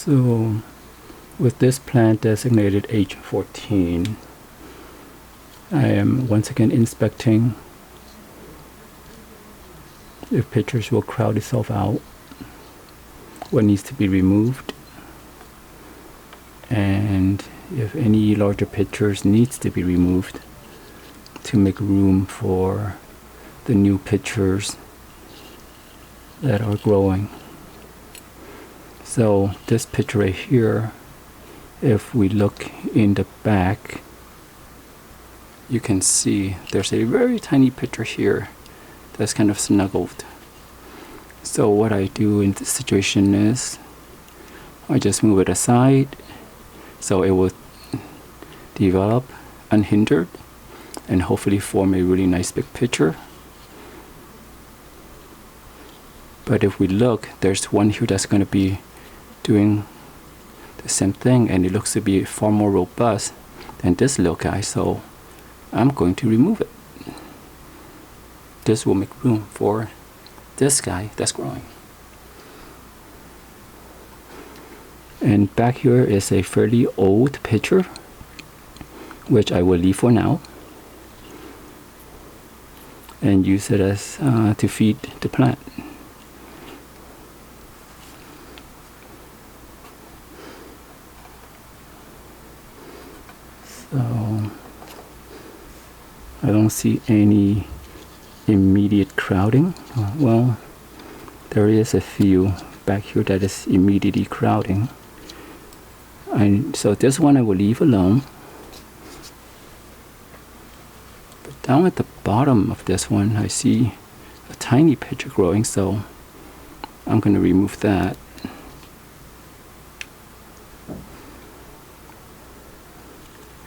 So with this plant designated H14, I am once again inspecting if pictures will crowd itself out, what needs to be removed, and if any larger pictures needs to be removed to make room for the new pictures that are growing. So this picture right here, if we look in the back, you can see there's a very tiny picture here that's kind of snuggled. So what I do in this situation is I just move it aside so it will develop unhindered and hopefully form a really nice big picture. But if we look, there's one here that's going to be doing the same thing, and it looks to be far more robust than this little guy, so I'm going to remove it. This will make room for this guy that's growing. And back here is a fairly old picture, which I will leave for now and use it as to feed the plant. So I don't see any immediate crowding. Well, there is a few back here that is immediately crowding. And so this one I will leave alone. But down at the bottom of this one, I see a tiny picture growing, so I'm going to remove that.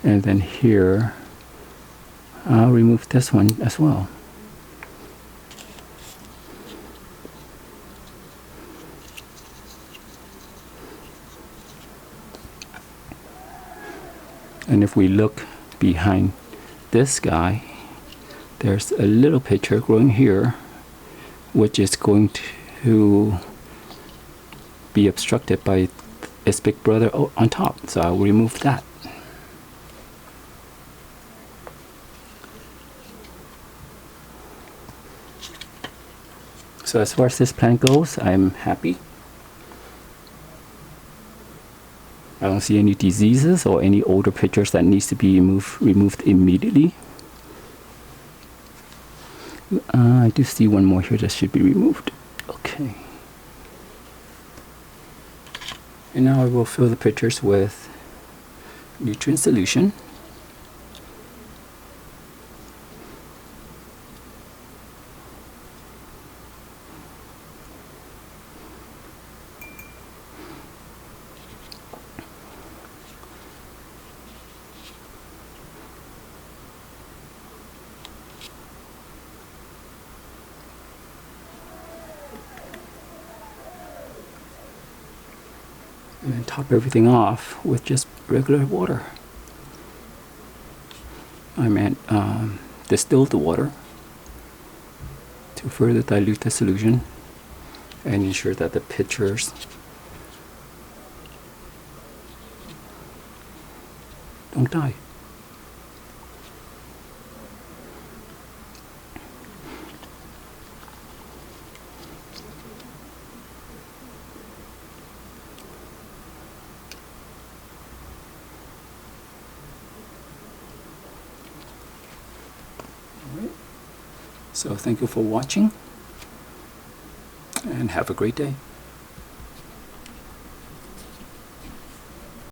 And then here, I'll remove this one as well. And if we look behind this guy, there's a little picture growing here, which is going to be obstructed by its big brother on top. So I'll remove that. So as far as this plant goes, I'm happy. I don't see any diseases or any older pictures that needs to be removed immediately. I do see one more here that should be removed. Okay. And now I will fill the pictures with nutrient solution. And then top everything off with just regular water. I meant distill the water to further dilute the solution and ensure that the pictures don't die. So thank you for watching and have a great day.